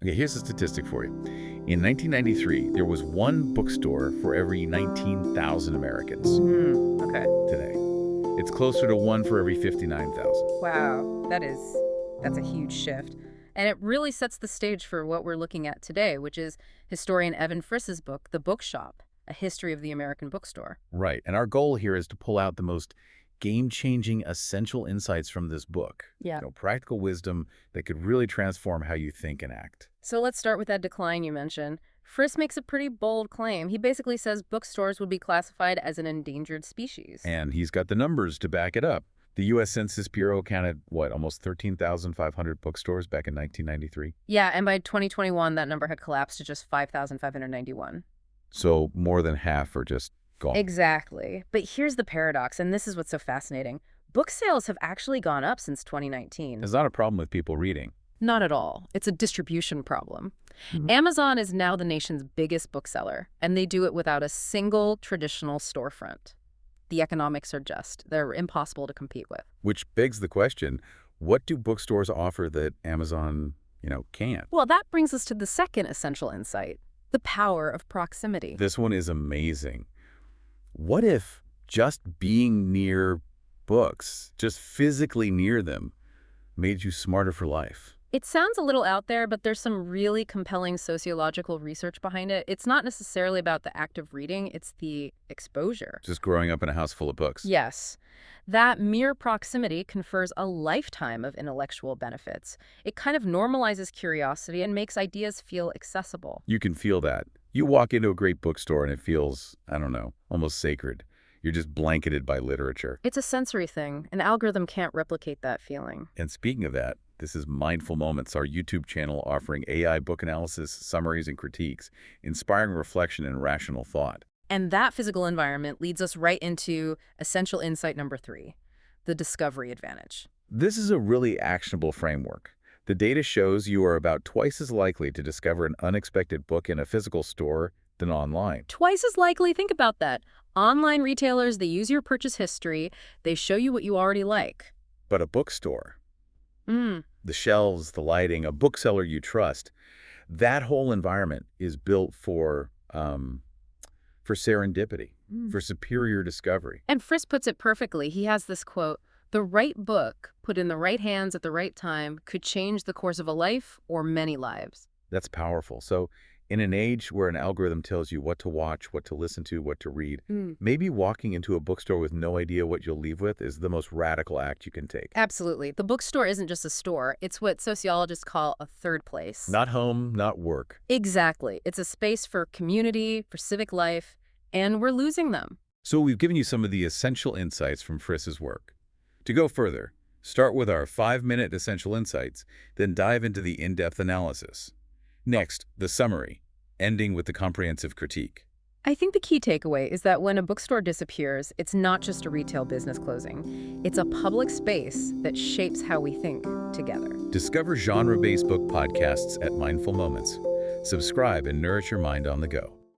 Okay, here's a statistic for you. In 1993, there was one bookstore for every 19,000 Americans. Okay. Today, it's closer to one for every 59,000. Wow, that's a huge shift. And it really sets the stage for what we're looking at today, which is historian Evan Friss's book, The Bookshop, A History of the American Bookstore. Right, and our goal here is to pull out the most game-changing essential insights from this book. Yeah. Practical wisdom that could really transform how you think and act. So let's start with that decline you mentioned. Friss makes a pretty bold claim. He basically says bookstores would be classified as an endangered species. And he's got the numbers to back it up. The U.S. Census Bureau counted, almost 13,500 bookstores back in 1993? Yeah, and by 2021, that number had collapsed to just 5,591. So more than half are just gone. Exactly. But here's the paradox, and this is what's so fascinating. Book sales have actually gone up since 2019. It's not a problem with people reading. Not at all. It's a distribution problem. Amazon is now the nation's biggest bookseller, and they do it without a single traditional storefront. The economics are they're impossible to compete with. Which begs the question, what do bookstores offer that Amazon, can't? Well, that brings us to the second essential insight, the power of proximity. This one is amazing. What if just being near books, just physically near them, made you smarter for life? It sounds a little out there, but there's some really compelling sociological research behind it. It's not necessarily about the act of reading, it's the exposure. Just growing up in a house full of books. Yes. That mere proximity confers a lifetime of intellectual benefits. It kind of normalizes curiosity and makes ideas feel accessible. You can feel that. You walk into a great bookstore and it feels, almost sacred. You're just blanketed by literature. It's a sensory thing. An algorithm can't replicate that feeling. And speaking of that, this is Mindful Moments, our YouTube channel offering AI book analysis, summaries, and critiques, inspiring reflection and rational thought. And that physical environment leads us right into essential insight number 3, the discovery advantage. This is a really actionable framework. The data shows you are about twice as likely to discover an unexpected book in a physical store than online. Twice as likely, think about that. Online retailers, they use your purchase history. They show you what you already like. But a bookstore, the shelves, the lighting, a bookseller you trust, that whole environment is built for serendipity, for superior discovery. And Friss puts it perfectly. He has this quote, "The right book, put in the right hands at the right time, could change the course of a life or many lives." That's powerful. So in an age where an algorithm tells you what to watch, what to listen to, what to read, maybe walking into a bookstore with no idea what you'll leave with is the most radical act you can take. Absolutely. The bookstore isn't just a store. It's what sociologists call a third place. Not home, not work. Exactly. It's a space for community, for civic life, and we're losing them. So we've given you some of the essential insights from Friss's work. To go further, start with our 5-minute essential insights, then dive into the in-depth analysis. Next, the summary, ending with the comprehensive critique. I think the key takeaway is that when a bookstore disappears, it's not just a retail business closing. It's a public space that shapes how we think together. Discover genre-based book podcasts at Mindful Moments. Subscribe and nourish your mind on the go.